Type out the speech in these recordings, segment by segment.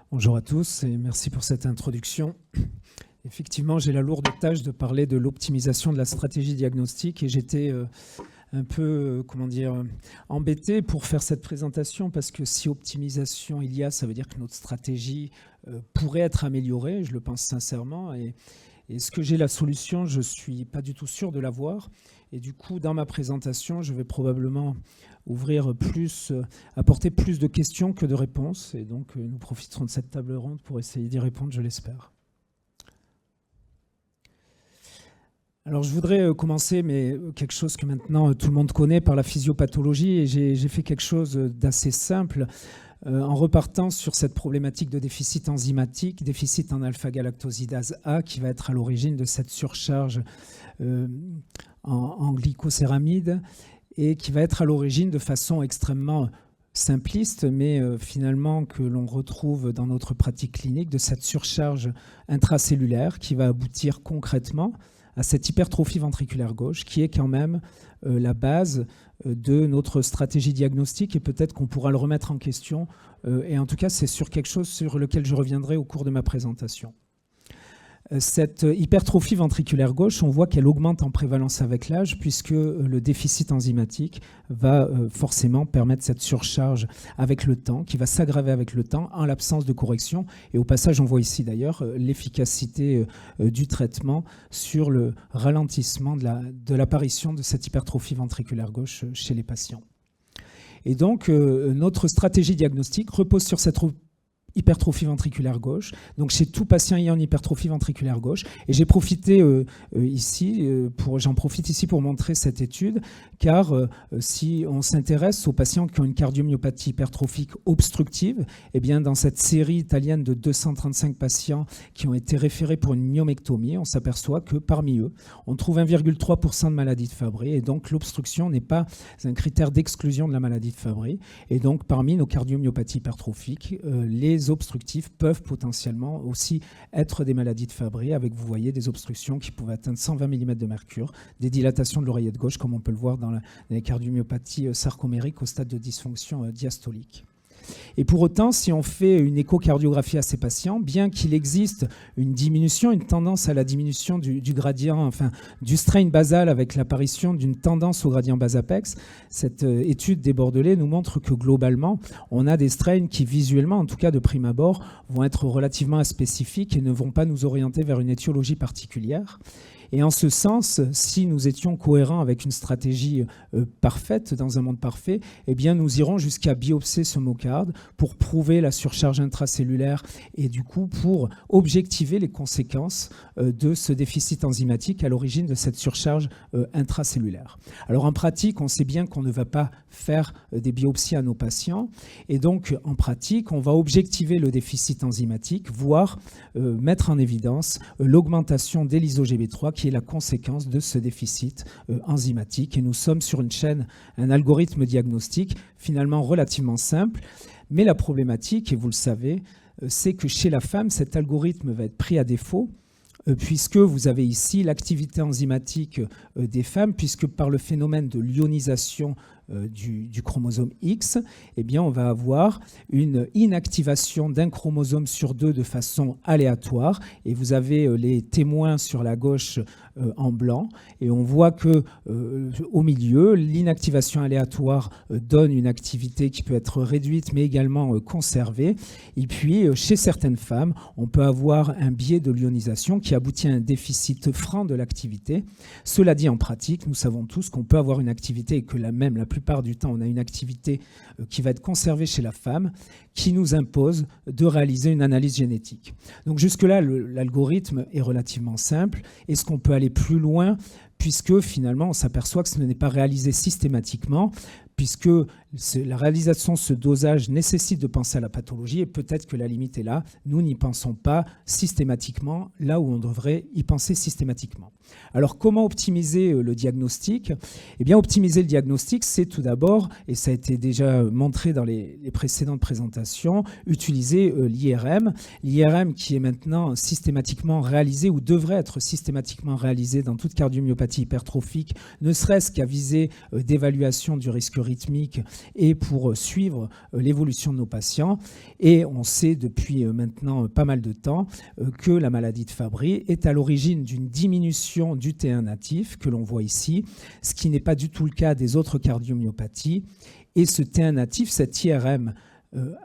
Bonjour à tous et merci pour cette introduction. Effectivement, j'ai la lourde tâche de parler de l'optimisation de la stratégie diagnostique et j'étais un peu, embêté pour faire cette présentation parce que si optimisation il y a, ça veut dire que notre stratégie pourrait être améliorée, je le pense sincèrement. Et est-ce que j'ai la solution? Je ne suis pas du tout sûr de l'avoir. Et du coup, dans ma présentation, je vais probablement apporter plus de questions que de réponses. Et donc, nous profiterons de cette table ronde pour essayer d'y répondre, je l'espère. Alors, je voudrais commencer, mais quelque chose que maintenant tout le monde connaît, par la physiopathologie. Et j'ai fait quelque chose d'assez simple en repartant sur cette problématique de déficit enzymatique, déficit en alpha-galactosidase A, qui va être à l'origine de cette surcharge en glycocéramide et qui va être à l'origine de façon extrêmement simpliste, mais finalement que l'on retrouve dans notre pratique clinique, de cette surcharge intracellulaire qui va aboutir concrètement à cette hypertrophie ventriculaire gauche, qui est quand même la base de notre stratégie diagnostique, et peut-être qu'on pourra le remettre en question. Et en tout cas, c'est sur quelque chose sur lequel je reviendrai au cours de ma présentation. Cette hypertrophie ventriculaire gauche, on voit qu'elle augmente en prévalence avec l'âge, puisque le déficit enzymatique va forcément permettre cette surcharge avec le temps, qui va s'aggraver avec le temps en l'absence de correction. Et au passage, on voit ici d'ailleurs l'efficacité du traitement sur le ralentissement de l'apparition de cette hypertrophie ventriculaire gauche chez les patients. Et donc, notre stratégie diagnostique repose sur cette hypertrophie ventriculaire gauche, donc chez tout patient ayant une hypertrophie ventriculaire gauche. Et j'ai profité j'en profite ici pour montrer cette étude, car si on s'intéresse aux patients qui ont une cardiomyopathie hypertrophique obstructive, eh bien dans cette série italienne de 235 patients qui ont été référés pour une myomectomie, on s'aperçoit que parmi eux, on trouve 1,3% de maladie de Fabry, et donc l'obstruction n'est pas un critère d'exclusion de la maladie de Fabry. Et donc parmi nos cardiomyopathies hypertrophiques, les obstructifs peuvent potentiellement aussi être des maladies de Fabry, avec, vous voyez, des obstructions qui pouvaient atteindre 120 mm de mercure, des dilatations de l'oreillette gauche, comme on peut le voir dans les cardiomyopathies sarcomériques au stade de dysfonction diastolique. Et pour autant, si on fait une échocardiographie à ces patients, bien qu'il existe une diminution, une tendance à la diminution du gradient, enfin du strain basal avec l'apparition d'une tendance au gradient bas-apex, cette étude des Bordelais nous montre que globalement, on a des strains qui visuellement, en tout cas de prime abord, vont être relativement aspécifiques et ne vont pas nous orienter vers une étiologie particulière. Et en ce sens, si nous étions cohérents avec une stratégie parfaite, dans un monde parfait, eh bien nous irons jusqu'à biopser ce myocarde pour prouver la surcharge intracellulaire et du coup pour objectiver les conséquences de ce déficit enzymatique à l'origine de cette surcharge intracellulaire. Alors en pratique, on sait bien qu'on ne va pas faire des biopsies à nos patients, et donc en pratique, on va objectiver le déficit enzymatique, voire mettre en évidence l'augmentation des lysogB3 qui est la conséquence de ce déficit enzymatique. Et nous sommes sur une chaîne, un algorithme diagnostique finalement relativement simple. Mais la problématique, et vous le savez, c'est que chez la femme, cet algorithme va être pris à défaut, puisque vous avez ici l'activité enzymatique des femmes, puisque par le phénomène de l'ionisation du chromosome X, eh bien, on va avoir une inactivation d'un chromosome sur deux de façon aléatoire. Et vous avez les témoins sur la gauche en blanc. Et on voit que au milieu, l'inactivation aléatoire donne une activité qui peut être réduite, mais également conservée. Et puis, chez certaines femmes, on peut avoir un biais de l'ionisation qui aboutit à un déficit franc de l'activité. Cela dit, en pratique, nous savons tous qu'on peut avoir une activité et que la plupart du temps, on a une activité qui va être conservée chez la femme, qui nous impose de réaliser une analyse génétique. Donc jusque-là, l'algorithme est relativement simple. Est-ce qu'on peut aller plus loin, puisque finalement, on s'aperçoit que ce n'est pas réalisé systématiquement, puisque la réalisation de ce dosage nécessite de penser à la pathologie, et peut-être que la limite est là. Nous n'y pensons pas systématiquement, là où on devrait y penser systématiquement. Alors, comment optimiser le diagnostic? Eh bien, optimiser le diagnostic, c'est tout d'abord, et ça a été déjà montré dans les précédentes présentations, utiliser l'IRM. L'IRM qui est maintenant systématiquement réalisé, ou devrait être systématiquement réalisé dans toute cardiomyopathie hypertrophique, ne serait-ce qu'à viser d'évaluation du risque rythmique et pour suivre l'évolution de nos patients. Et on sait depuis maintenant pas mal de temps que la maladie de Fabry est à l'origine d'une diminution du T1 natif que l'on voit ici, ce qui n'est pas du tout le cas des autres cardiomyopathies. Et ce T1 natif, cet IRM,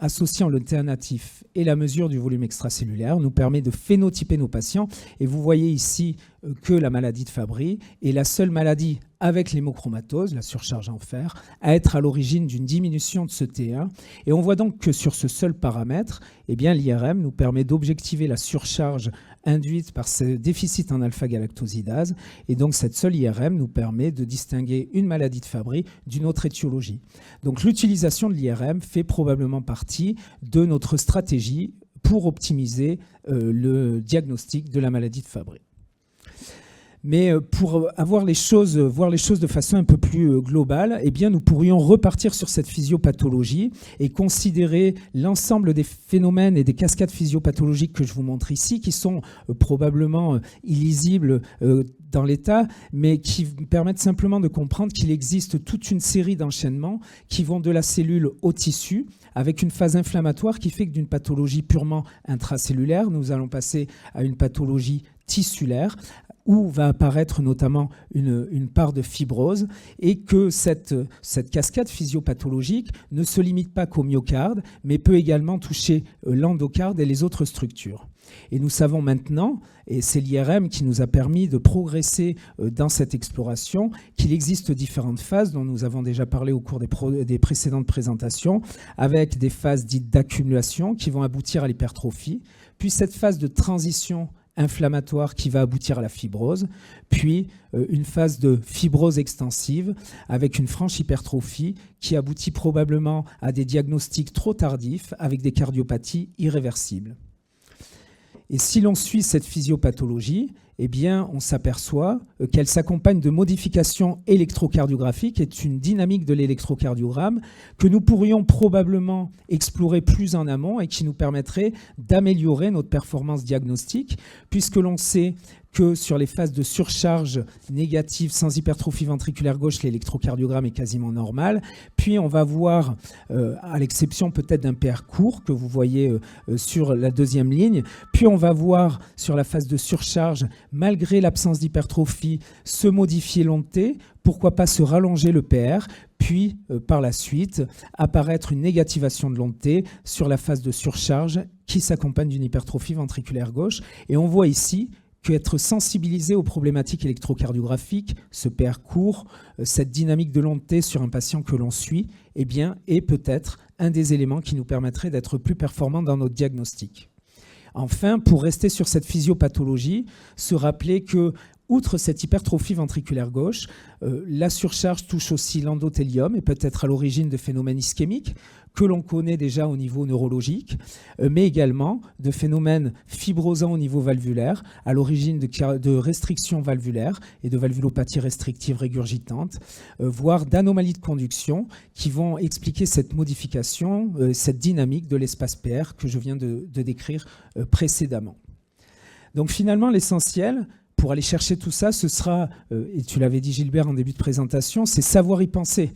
associant le T1 natif et la mesure du volume extracellulaire, nous permet de phénotyper nos patients. Et vous voyez ici que la maladie de Fabry est la seule maladie avec l'hémochromatose, la surcharge en fer, à être à l'origine d'une diminution de ce T1. Et on voit donc que sur ce seul paramètre, eh bien, l'IRM nous permet d'objectiver la surcharge induite par ce déficit en alpha-galactosidase. Et donc, cette seule IRM nous permet de distinguer une maladie de Fabry d'une autre étiologie. Donc, l'utilisation de l'IRM fait probablement partie de notre stratégie pour optimiser le diagnostic de la maladie de Fabry. Mais pour voir les choses de façon un peu plus globale, eh bien, nous pourrions repartir sur cette physiopathologie et considérer l'ensemble des phénomènes et des cascades physiopathologiques que je vous montre ici, qui sont probablement illisibles dans l'état, mais qui permettent simplement de comprendre qu'il existe toute une série d'enchaînements qui vont de la cellule au tissu, avec une phase inflammatoire qui fait que d'une pathologie purement intracellulaire, nous allons passer à une pathologie tissulaire, où va apparaître notamment une part de fibrose, et que cette cascade physiopathologique ne se limite pas qu'au myocarde, mais peut également toucher l'endocarde et les autres structures. Et nous savons maintenant, et c'est l'IRM qui nous a permis de progresser dans cette exploration, qu'il existe différentes phases dont nous avons déjà parlé au cours des précédentes présentations, avec des phases dites d'accumulation qui vont aboutir à l'hypertrophie, puis cette phase de transition inflammatoire qui va aboutir à la fibrose, puis une phase de fibrose extensive avec une franche hypertrophie qui aboutit probablement à des diagnostics trop tardifs avec des cardiopathies irréversibles. Et si l'on suit cette physiopathologie, eh bien, on s'aperçoit qu'elle s'accompagne de modifications électrocardiographiques, qui est une dynamique de l'électrocardiogramme que nous pourrions probablement explorer plus en amont et qui nous permettrait d'améliorer notre performance diagnostique, puisque l'on sait que sur les phases de surcharge négative sans hypertrophie ventriculaire gauche, l'électrocardiogramme est quasiment normal. Puis on va voir, à l'exception peut-être d'un PR court que vous voyez sur la deuxième ligne, puis on va voir sur la phase de surcharge, malgré l'absence d'hypertrophie, se modifier l'onté, pourquoi pas se rallonger le PR, puis par la suite apparaître une négativation de l'onté sur la phase de surcharge qui s'accompagne d'une hypertrophie ventriculaire gauche. Et on voit ici qu'être sensibilisé aux problématiques électrocardiographiques, ce PR court, cette dynamique de l'onté sur un patient que l'on suit, eh bien, est peut-être un des éléments qui nous permettrait d'être plus performants dans notre diagnostic. Enfin, pour rester sur cette physiopathologie, se rappeler que, outre cette hypertrophie ventriculaire gauche, la surcharge touche aussi l'endothélium et peut être à l'origine de phénomènes ischémiques que l'on connaît déjà au niveau neurologique, mais également de phénomènes fibrosants au niveau valvulaire, à l'origine de restrictions valvulaires et de valvulopathie restrictive régurgitante, voire d'anomalies de conduction qui vont expliquer cette modification, cette dynamique de l'espace PR que je viens de décrire précédemment. Donc finalement, l'essentiel, pour aller chercher tout ça, ce sera, et tu l'avais dit Gilbert en début de présentation, c'est savoir y penser.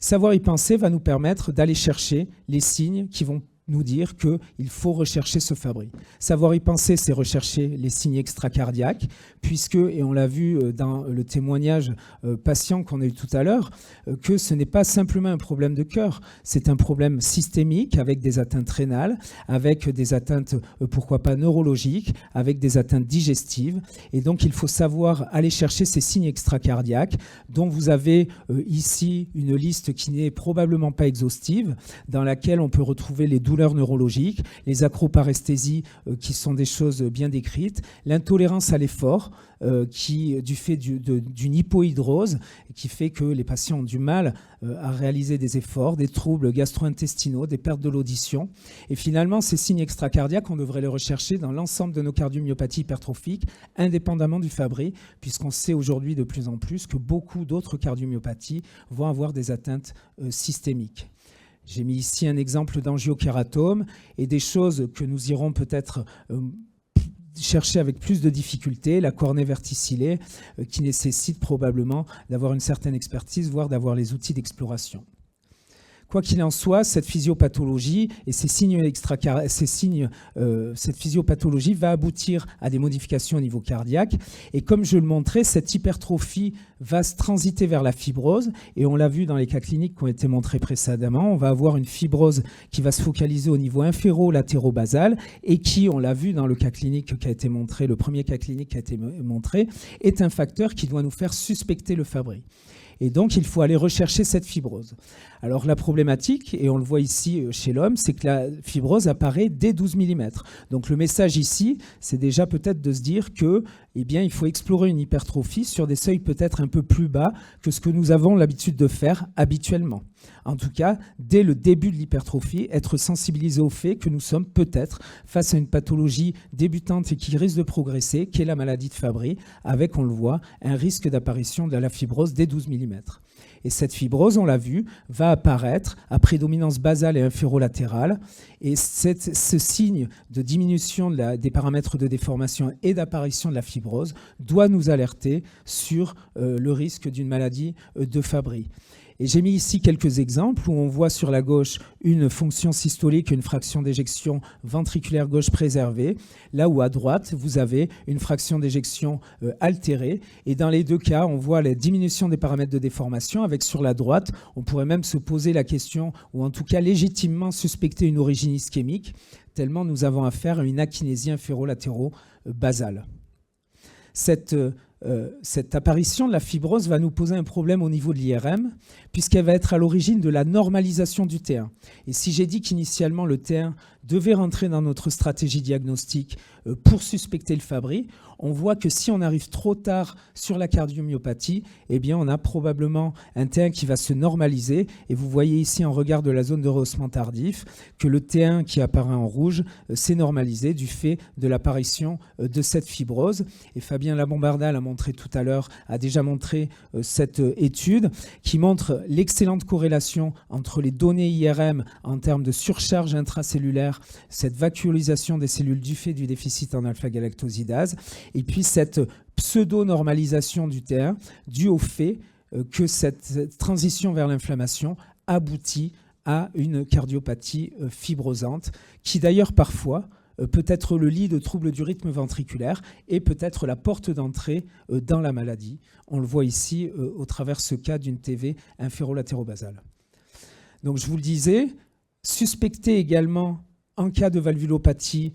Savoir y penser va nous permettre d'aller chercher les signes qui vont nous dire qu'il faut rechercher ce Fabry. Savoir y penser, c'est rechercher les signes extracardiaques, puisque, et on l'a vu dans le témoignage patient qu'on a eu tout à l'heure, que ce n'est pas simplement un problème de cœur, c'est un problème systémique avec des atteintes rénales, avec des atteintes, pourquoi pas neurologiques, avec des atteintes digestives. Et donc, il faut savoir aller chercher ces signes extracardiaques, dont vous avez ici une liste qui n'est probablement pas exhaustive, dans laquelle on peut retrouver les douleurs neurologiques, les acroparesthésies qui sont des choses bien décrites, l'intolérance à l'effort qui, du fait d'une hypohydrose, qui fait que les patients ont du mal à réaliser des efforts, des troubles gastro-intestinaux, des pertes de l'audition. Et finalement, ces signes extracardiaques, on devrait les rechercher dans l'ensemble de nos cardiomyopathies hypertrophiques, indépendamment du Fabry, puisqu'on sait aujourd'hui de plus en plus que beaucoup d'autres cardiomyopathies vont avoir des atteintes systémiques. J'ai mis ici un exemple d'angiokératome et des choses que nous irons peut-être chercher avec plus de difficulté, la cornée verticillée, qui nécessite probablement d'avoir une certaine expertise, voire d'avoir les outils d'exploration. Quoi qu'il en soit, cette physiopathologie et cette physiopathologie va aboutir à des modifications au niveau cardiaque. Et comme je le montrais, cette hypertrophie va se transiter vers la fibrose. Et on l'a vu dans les cas cliniques qui ont été montrés précédemment. On va avoir une fibrose qui va se focaliser au niveau inféro-latérobasal et qui, on l'a vu dans le cas clinique qui a été montré, le premier cas clinique qui a été montré, est un facteur qui doit nous faire suspecter le Fabry. Et donc, il faut aller rechercher cette fibrose. Alors, la problématique, et on le voit ici chez l'homme, c'est que la fibrose apparaît dès 12 mm. Donc, le message ici, c'est déjà peut-être de se dire que, eh bien, il faut explorer une hypertrophie sur des seuils peut-être un peu plus bas que ce que nous avons l'habitude de faire habituellement. En tout cas, dès le début de l'hypertrophie, être sensibilisé au fait que nous sommes peut-être face à une pathologie débutante et qui risque de progresser, qui est la maladie de Fabry, avec, on le voit, un risque d'apparition de la fibrose dès 12 mm. Et cette fibrose, on l'a vu, va apparaître à prédominance basale et inférolatérale. Et ce signe de diminution des paramètres de déformation et d'apparition de la fibrose doit nous alerter sur le risque d'une maladie de Fabry. Et j'ai mis ici quelques exemples où on voit sur la gauche une fonction systolique, une fraction d'éjection ventriculaire gauche préservée, là où à droite, vous avez une fraction d'éjection altérée. Et dans les deux cas, on voit la diminution des paramètres de déformation, avec sur la droite, on pourrait même se poser la question, ou en tout cas légitimement suspecter une origine ischémique, tellement nous avons affaire à une akinésie inféro-latéraux-basale. Cette apparition de la fibrose va nous poser un problème au niveau de l'IRM, puisqu'elle va être à l'origine de la normalisation du T1. Et si j'ai dit qu'initialement le T1 devait rentrer dans notre stratégie diagnostique pour suspecter le Fabry, on voit que si on arrive trop tard sur la cardiomyopathie, eh bien on a probablement un T1 qui va se normaliser. Et vous voyez ici en regard de la zone de rehaussement tardif que le T1 qui apparaît en rouge s'est normalisé du fait de l'apparition de cette fibrose. Et Fabien Labombardal a déjà montré cette étude qui montre l'excellente corrélation entre les données IRM en termes de surcharge intracellulaire, cette vacuolisation des cellules du fait du déficit en alpha-galactosidase, et puis cette pseudo-normalisation du T1 due au fait que cette transition vers l'inflammation aboutit à une cardiopathie fibrosante qui d'ailleurs parfois peut être le lit de troubles du rythme ventriculaire et peut-être la porte d'entrée dans la maladie. On le voit ici au travers ce cas d'une TV inférolatérobasale. Donc je vous le disais, suspecter également en cas de valvulopathie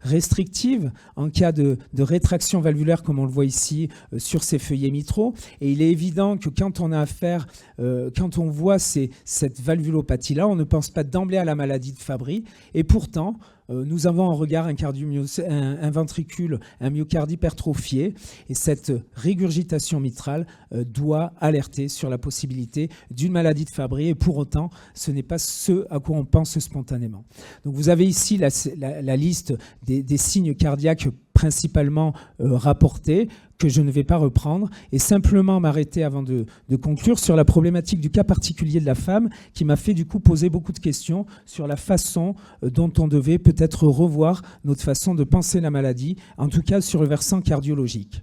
restrictive, en cas de rétraction valvulaire comme on le voit ici sur ces feuillets mitraux. Et il est évident que quand on a affaire, quand on voit cette valvulopathie-là, on ne pense pas d'emblée à la maladie de Fabry. Et pourtant, nous avons en regard un ventricule, un myocarde hypertrophié, et cette régurgitation mitrale doit alerter sur la possibilité d'une maladie de Fabry, et pour autant, ce n'est pas ce à quoi on pense spontanément. Donc vous avez ici la liste des signes cardiaques principalement rapportés, que je ne vais pas reprendre, et simplement m'arrêter avant de conclure sur la problématique du cas particulier de la femme qui m'a fait du coup poser beaucoup de questions sur la façon dont on devait peut-être revoir notre façon de penser la maladie, en tout cas sur le versant cardiologique.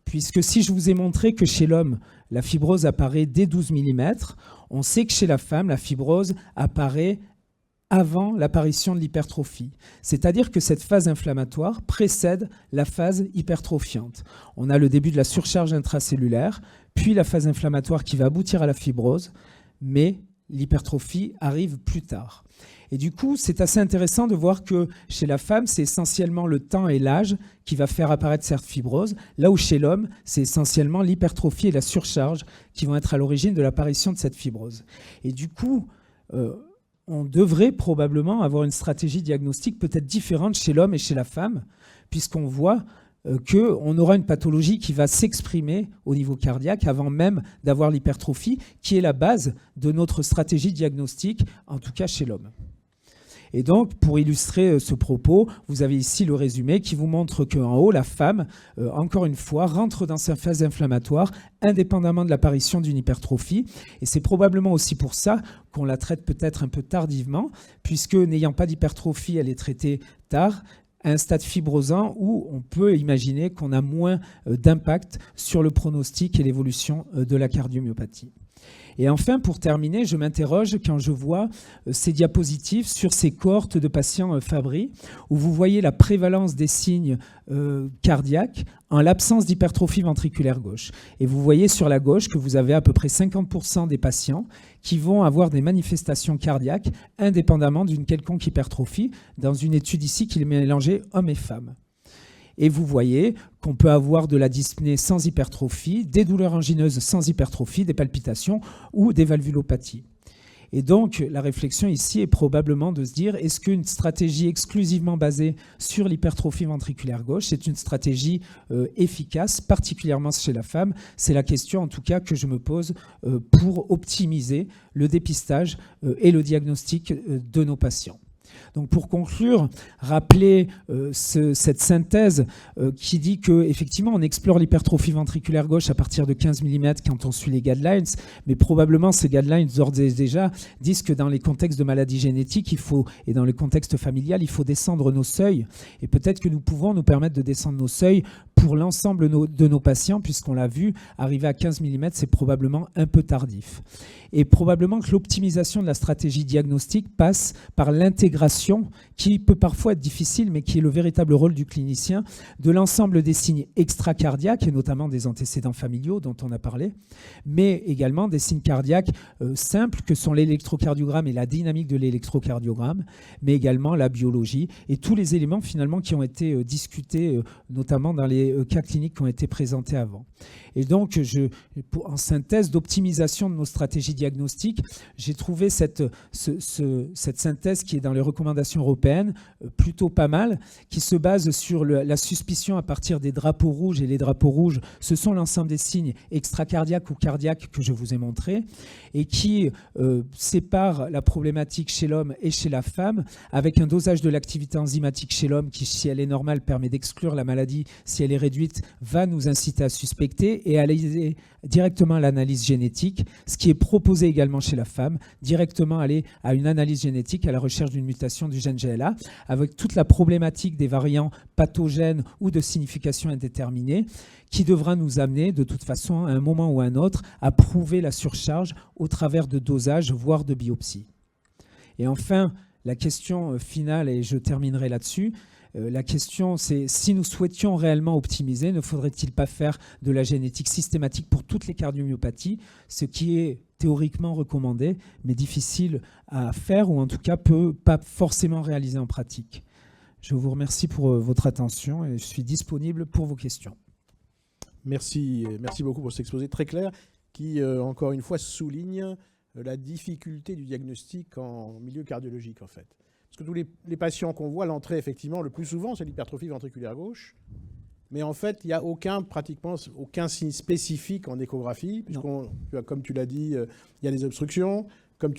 Puisque si je vous ai montré que chez l'homme, la fibrose apparaît dès 12 mm, on sait que chez la femme, la fibrose apparaît avant l'apparition de l'hypertrophie. C'est-à-dire que cette phase inflammatoire précède la phase hypertrophiante. On a le début de la surcharge intracellulaire, puis la phase inflammatoire qui va aboutir à la fibrose, mais l'hypertrophie arrive plus tard. Et du coup, c'est assez intéressant de voir que chez la femme, c'est essentiellement le temps et l'âge qui va faire apparaître cette fibrose, là où chez l'homme, c'est essentiellement l'hypertrophie et la surcharge qui vont être à l'origine de l'apparition de cette fibrose. Et du coup, on devrait probablement avoir une stratégie diagnostique peut-être différente chez l'homme et chez la femme, puisqu'on voit qu'on aura une pathologie qui va s'exprimer au niveau cardiaque avant même d'avoir l'hypertrophie, qui est la base de notre stratégie diagnostique, en tout cas chez l'homme. Et donc, pour illustrer ce propos, vous avez ici le résumé qui vous montre qu'en haut, la femme, encore une fois, rentre dans sa phase inflammatoire indépendamment de l'apparition d'une hypertrophie. Et c'est probablement aussi pour ça qu'on la traite peut-être un peu tardivement, puisque n'ayant pas d'hypertrophie, elle est traitée tard, à un stade fibrosant où on peut imaginer qu'on a moins d'impact sur le pronostic et l'évolution de la cardiomyopathie. Et enfin, pour terminer, je m'interroge quand je vois ces diapositives sur ces cohortes de patients Fabry, où vous voyez la prévalence des signes cardiaques en l'absence d'hypertrophie ventriculaire gauche. Et vous voyez sur la gauche que vous avez à peu près 50% des patients qui vont avoir des manifestations cardiaques indépendamment d'une quelconque hypertrophie, dans une étude ici qui mélangeait hommes et femmes. Et vous voyez qu'on peut avoir de la dyspnée sans hypertrophie, des douleurs angineuses sans hypertrophie, des palpitations ou des valvulopathies. Et donc, la réflexion ici est probablement de se dire, est-ce qu'une stratégie exclusivement basée sur l'hypertrophie ventriculaire gauche, c'est une stratégie efficace, particulièrement chez la femme? C'est la question, en tout cas, que je me pose pour optimiser le dépistage et le diagnostic de nos patients. Donc pour conclure, rappeler cette synthèse qui dit qu'effectivement on explore l'hypertrophie ventriculaire gauche à partir de 15 mm quand on suit les guidelines, mais probablement ces guidelines d'ores et déjà disent que dans les contextes de maladies génétiques et dans le contexte familial, il faut descendre nos seuils. Et peut-être que nous pouvons nous permettre de descendre nos seuils pour l'ensemble de nos patients, puisqu'on l'a vu, arriver à 15 mm, c'est probablement un peu tardif. Et probablement que l'optimisation de la stratégie diagnostique passe par l'intégration, qui peut parfois être difficile, mais qui est le véritable rôle du clinicien, de l'ensemble des signes extracardiaques, et notamment des antécédents familiaux dont on a parlé, mais également des signes cardiaques simples que sont l'électrocardiogramme et la dynamique de l'électrocardiogramme, mais également la biologie et tous les éléments finalement qui ont été discutés, notamment dans les cas cliniques qui ont été présentés avant. Et donc, en synthèse d'optimisation de nos stratégies diagnostiques, j'ai trouvé cette synthèse qui est dans les recommandations européennes plutôt pas mal, qui se base sur la suspicion à partir des drapeaux rouges. Et les drapeaux rouges, ce sont l'ensemble des signes extracardiaques ou cardiaques que je vous ai montrés, et qui séparent la problématique chez l'homme et chez la femme, avec un dosage de l'activité enzymatique chez l'homme qui, si elle est normale, permet d'exclure la maladie. Si elle est réduite, va nous inciter à suspecter, et aller directement à l'analyse génétique, ce qui est proposé également chez la femme, directement aller à une analyse génétique à la recherche d'une mutation du gène GLA, avec toute la problématique des variants pathogènes ou de signification indéterminée, qui devra nous amener de toute façon à un moment ou à un autre à prouver la surcharge au travers de dosages, voire de biopsies. Et enfin, la question finale, et je terminerai là-dessus, la question, c'est si nous souhaitions réellement optimiser, ne faudrait-il pas faire de la génétique systématique pour toutes les cardiomyopathies, ce qui est théoriquement recommandé, mais difficile à faire, ou en tout cas peut pas forcément réaliser en pratique. Je vous remercie pour votre attention et je suis disponible pour vos questions. Merci beaucoup pour cet exposé très clair qui, encore une fois, souligne la difficulté du diagnostic en milieu cardiologique, en fait. Parce que tous les patients qu'on voit à l'entrée, effectivement, le plus souvent, c'est l'hypertrophie ventriculaire gauche. Mais en fait, il n'y a pratiquement aucun signe spécifique en échographie, puisqu'on, comme tu l'as dit, il y a des obstructions. Comme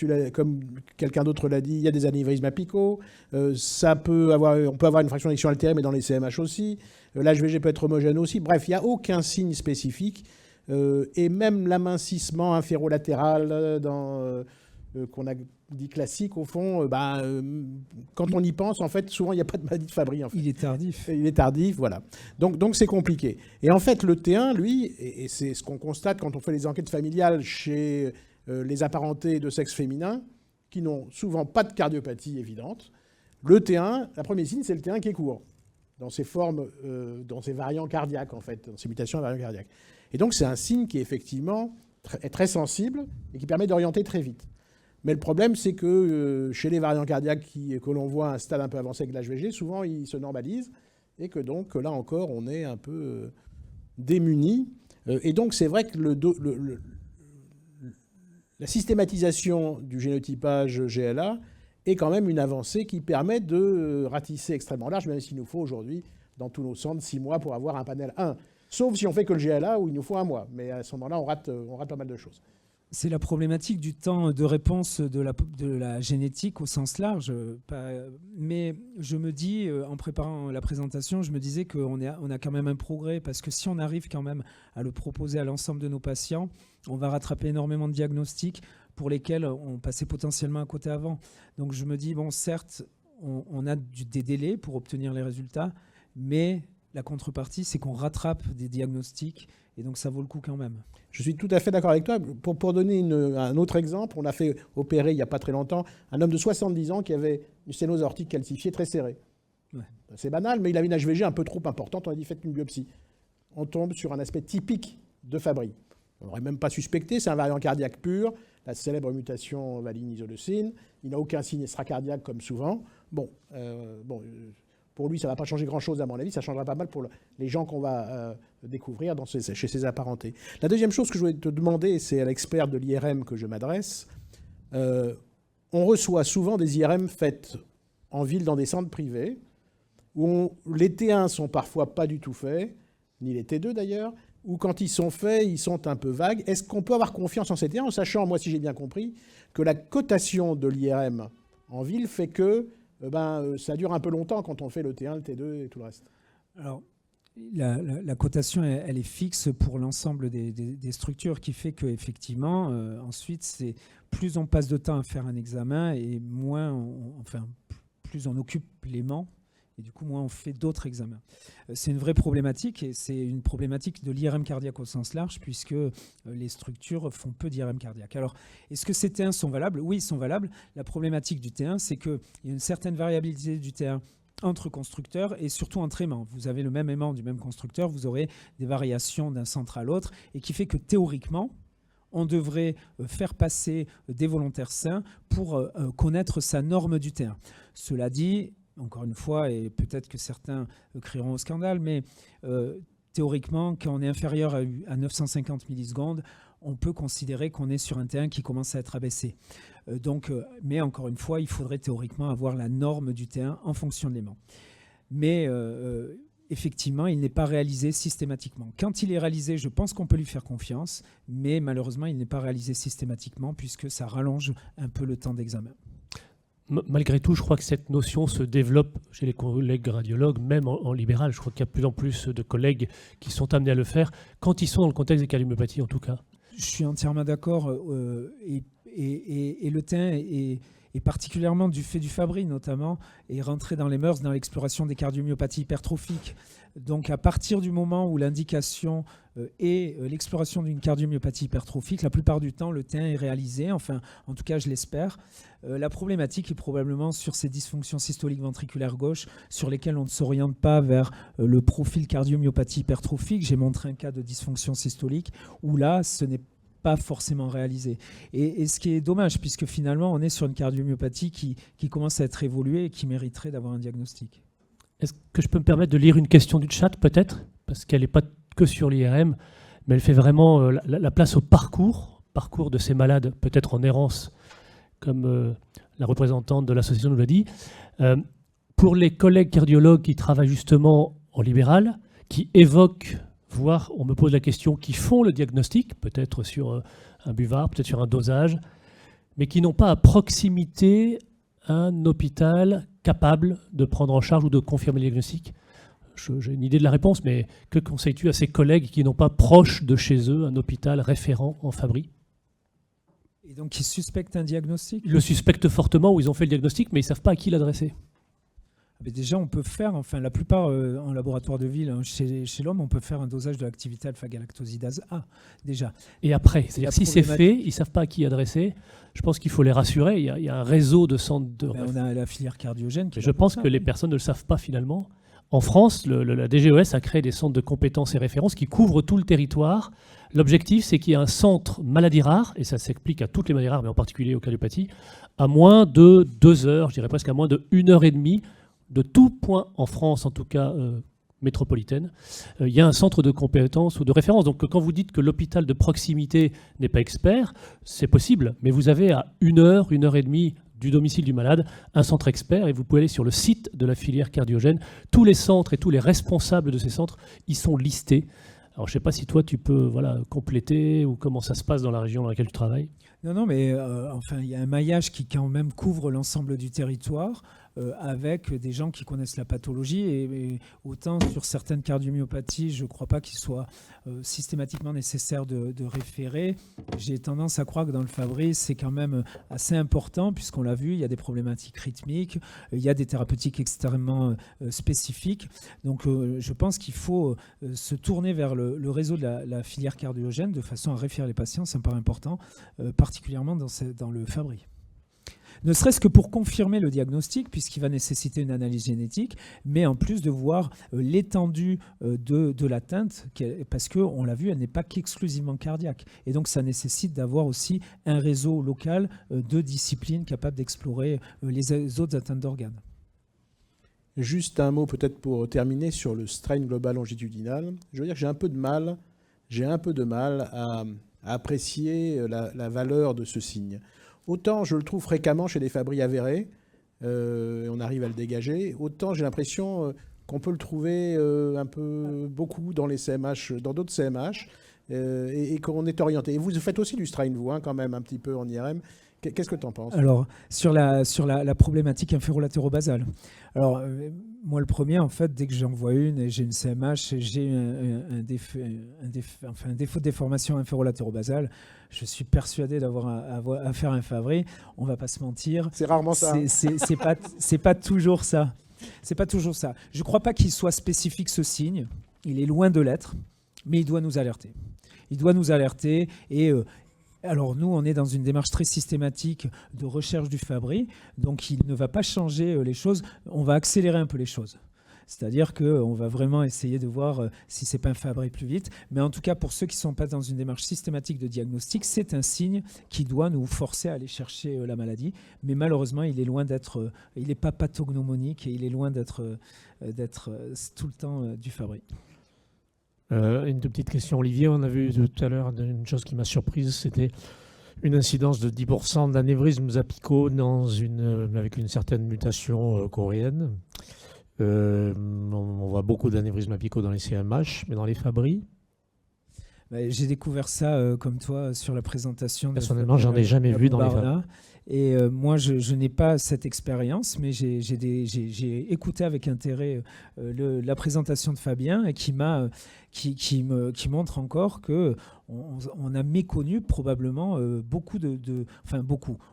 quelqu'un d'autre l'a dit, il y a des anévrismes apicaux. On peut avoir une fraction d'éjection altérée, mais dans les CMH aussi. L'HVG peut être homogène aussi. Bref, il n'y a aucun signe spécifique. Et même l'amincissement inférolatéral qu'on a dit classique, au fond, quand on y pense, en fait, souvent, il n'y a pas de maladie de Fabry. En fait. Il est tardif. Il est tardif, voilà. Donc c'est compliqué. Et en fait, le T1, lui, et c'est ce qu'on constate quand on fait les enquêtes familiales chez les apparentés de sexe féminin, qui n'ont souvent pas de cardiopathie évidente, le T1, la première signe, c'est le T1 qui est court, dans ses formes, dans ses variants cardiaques, en fait, dans ses mutations à variants cardiaques. Et donc, c'est un signe qui, effectivement, est très sensible et qui permet d'orienter très vite. Mais le problème, c'est que chez les variants cardiaques que l'on voit à un stade un peu avancé avec l'HVG, souvent, ils se normalisent et que donc, là encore, on est un peu démunis. Et donc, c'est vrai que la systématisation du génotypage GLA est quand même une avancée qui permet de ratisser extrêmement large, même s'il nous faut aujourd'hui, dans tous nos centres, 6 mois pour avoir un panel 1. Sauf si on fait que le GLA, où il nous faut 1 mois. Mais à ce moment-là, on rate pas mal de choses. C'est la problématique du temps de réponse de la génétique au sens large. Mais je me dis, en préparant la présentation, je me disais qu'on a quand même un progrès, parce que si on arrive quand même à le proposer à l'ensemble de nos patients, on va rattraper énormément de diagnostics pour lesquels on passait potentiellement à côté avant. Donc je me dis, bon, certes, on a des délais pour obtenir les résultats, mais La contrepartie, c'est qu'on rattrape des diagnostics, et donc ça vaut le coup quand même. Je suis tout à fait d'accord avec toi. Pour donner un autre exemple, on a fait opérer il n'y a pas très longtemps un homme de 70 ans qui avait une sténose aortique calcifiée très serrée. Ouais. C'est banal, mais il avait une HVG un peu trop importante. On a dit faites une biopsie. On tombe sur un aspect typique de Fabry. On n'aurait même pas suspecté, c'est un variant cardiaque pur, la célèbre mutation valine-isoleucine. Il n'a aucun signe extracardiaque comme souvent. Pour lui, ça ne va pas changer grand-chose à mon avis. Ça changera pas mal pour les gens qu'on va découvrir chez ses apparentés. La deuxième chose que je voulais te demander, c'est à l'expert de l'IRM que je m'adresse. On reçoit souvent des IRM faites en ville dans des centres privés où les T1 sont parfois pas du tout faits, ni les T2 d'ailleurs, ou quand ils sont faits, ils sont un peu vagues. Est-ce qu'on peut avoir confiance en ces T1 en sachant, moi si j'ai bien compris, que la cotation de l'IRM en ville fait que ça dure un peu longtemps quand on fait le T1, le T2 et tout le reste? Alors, la cotation, elle est fixe pour l'ensemble des structures, qui fait qu'effectivement, ensuite, plus on passe de temps à faire un examen et plus on occupe l'aimant, et du coup, moins on fait d'autres examens. C'est une vraie problématique, et c'est une problématique de l'IRM cardiaque au sens large, puisque les structures font peu d'IRM cardiaque. Alors, est-ce que ces T1 sont valables? Oui, ils sont valables. La problématique du T1, c'est qu'il y a une certaine variabilité du T1 entre constructeurs et surtout entre aimants. Vous avez le même aimant du même constructeur, vous aurez des variations d'un centre à l'autre, et qui fait que théoriquement, on devrait faire passer des volontaires sains pour connaître sa norme du T1. Cela dit, encore une fois, et peut-être que certains crieront au scandale, mais théoriquement, quand on est inférieur à 950 millisecondes, on peut considérer qu'on est sur un T1 qui commence à être abaissé. Mais encore une fois, il faudrait théoriquement avoir la norme du T1 en fonction de l'aimant. Mais effectivement, il n'est pas réalisé systématiquement. Quand il est réalisé, je pense qu'on peut lui faire confiance, mais malheureusement, il n'est pas réalisé systématiquement puisque ça rallonge un peu le temps d'examen. Malgré tout, je crois que cette notion se développe chez les collègues radiologues, même en libéral. Je crois qu'il y a de plus en plus de collègues qui sont amenés à le faire, quand ils sont dans le contexte des cardiomyopathies en tout cas. Je suis entièrement d'accord. Et le T1 est particulièrement du fait du Fabry notamment, est rentré dans les mœurs dans l'exploration des cardiomyopathies hypertrophiques. Donc à partir du moment où l'indication est l'exploration d'une cardiomyopathie hypertrophique, la plupart du temps le T1 est réalisé, enfin en tout cas je l'espère. La problématique est probablement sur ces dysfonctions systoliques ventriculaires gauche sur lesquelles on ne s'oriente pas vers le profil cardiomyopathie hypertrophique. J'ai montré un cas de dysfonction systolique où là ce n'est pas forcément réalisé. Et ce qui est dommage, puisque finalement, on est sur une cardiomyopathie qui commence à être évoluée et qui mériterait d'avoir un diagnostic. Est-ce que je peux me permettre de lire une question du chat, peut-être? Parce qu'elle n'est pas que sur l'IRM, mais elle fait vraiment la place au parcours de ces malades, peut-être en errance, comme la représentante de l'association nous l'a dit. Pour les collègues cardiologues qui travaillent justement en libéral, qui évoquent, voire on me pose la question, qui font le diagnostic, peut-être sur un buvard, peut-être sur un dosage, mais qui n'ont pas à proximité un hôpital capable de prendre en charge ou de confirmer le diagnostic. J'ai une idée de la réponse, mais que conseilles-tu à ces collègues qui n'ont pas proche de chez eux un hôpital référent en Fabry? Et donc ils suspectent un diagnostic? Ils le suspectent fortement, ou ils ont fait le diagnostic, mais ils ne savent pas à qui l'adresser. Mais déjà, on peut faire, enfin la plupart en laboratoire de ville, chez l'homme, on peut faire un dosage de l'activité alpha-galactosidase A, déjà. Et après, c'est-à-dire si c'est fait, ils ne savent pas à qui adresser, je pense qu'il faut les rassurer. Il y a un réseau de centres de... On a la filière cardiogène. Je pense que les personnes ne le savent pas finalement. En France, la DGES a créé des centres de compétences et références qui couvrent tout le territoire. L'objectif, c'est qu'il y ait un centre maladie rare, et ça s'explique à toutes les maladies rares, mais en particulier aux cardiopathies, à moins de 2 heures, je dirais presque à moins de 1 heure et demie, de tout point en France, en tout cas métropolitaine, il y a un centre de compétences ou de référence. Donc quand vous dites que l'hôpital de proximité n'est pas expert, c'est possible, mais vous avez à 1 heure, 1 heure et demie du domicile du malade, un centre expert, et vous pouvez aller sur le site de la filière cardiogène. Tous les centres et tous les responsables de ces centres y sont listés. Alors je ne sais pas si toi tu peux compléter ou comment ça se passe dans la région dans laquelle tu travailles. Non, mais enfin, il y a un maillage qui quand même couvre l'ensemble du territoire. avec des gens qui connaissent la pathologie. Et autant sur certaines cardiomyopathies, je ne crois pas qu'il soit systématiquement nécessaire de référer. J'ai tendance à croire que dans le Fabry, c'est quand même assez important, puisqu'on l'a vu, il y a des problématiques rythmiques, il y a des thérapeutiques extrêmement spécifiques. Donc je pense qu'il faut se tourner vers le réseau de la filière cardiogène de façon à référer les patients, ça me paraît important, particulièrement dans le Fabry. Ne serait-ce que pour confirmer le diagnostic, puisqu'il va nécessiter une analyse génétique, mais en plus de voir l'étendue de l'atteinte, parce qu'on l'a vu, elle n'est pas qu'exclusivement cardiaque. Et donc ça nécessite d'avoir aussi un réseau local de disciplines capables d'explorer les autres atteintes d'organes. Juste un mot peut-être pour terminer sur le strain global longitudinal. Je veux dire que j'ai un peu de mal à apprécier la valeur de ce signe. Autant je le trouve fréquemment chez des Fabry avérés, on arrive à le dégager, autant j'ai l'impression qu'on peut le trouver un peu beaucoup dans les CMH, dans d'autres CMH, et qu'on est orienté. Et vous faites aussi du strain, vous, quand même, un petit peu en IRM. Qu'est-ce que tu en penses? Alors, sur la problématique inférolatérobasale. Alors, moi, le premier, en fait, dès que j'en vois une et j'ai une CMH, j'ai un défaut de déformation inférolatérobasale, je suis persuadé d'avoir à faire un Fabry. On ne va pas se mentir. C'est rarement ça. C'est pas toujours ça. C'est pas toujours ça. Je ne crois pas qu'il soit spécifique, ce signe. Il est loin de l'être, mais il doit nous alerter. Il doit nous alerter et... alors nous, on est dans une démarche très systématique de recherche du Fabry, donc il ne va pas changer les choses, on va accélérer un peu les choses. C'est-à-dire qu'on va vraiment essayer de voir si ce n'est pas un Fabry plus vite. Mais en tout cas, pour ceux qui ne sont pas dans une démarche systématique de diagnostic, c'est un signe qui doit nous forcer à aller chercher la maladie. Mais malheureusement, il est loin d'être, il n'est pas pathognomonique et il est loin d'être tout le temps du Fabry. Une petite question, Olivier. On a vu tout à l'heure une chose qui m'a surprise, c'était une incidence de 10% d'anévrismes apicaux avec une certaine mutation coréenne. On voit beaucoup d'anévrismes apicaux dans les CMH, mais dans les Fabry. J'ai découvert ça, comme toi, sur la présentation. Personnellement, j'en ai jamais vu dans les Fabry. Et moi, je n'ai pas cette expérience, mais j'ai écouté avec intérêt la présentation de Fabien et qui montre encore que on a méconnu probablement beaucoup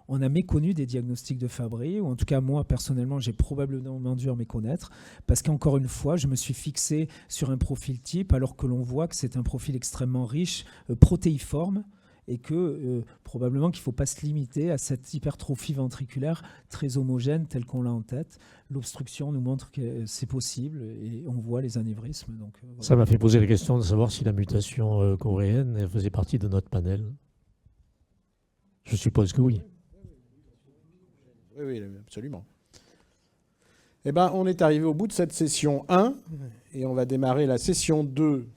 on a méconnu des diagnostics de Fabry, ou en tout cas moi personnellement j'ai probablement dû en méconnaître, parce qu'encore une fois je me suis fixé sur un profil type alors que l'on voit que c'est un profil extrêmement riche, protéiforme, et que probablement qu'il ne faut pas se limiter à cette hypertrophie ventriculaire très homogène telle qu'on l'a en tête. L'obstruction nous montre que c'est possible et on voit les anévrismes. Donc, voilà. Ça m'a fait poser la question de savoir si la mutation coréenne elle faisait partie de notre panel. Je suppose que oui. Oui, absolument. Eh bien, on est arrivé au bout de cette session 1 et on va démarrer la session 2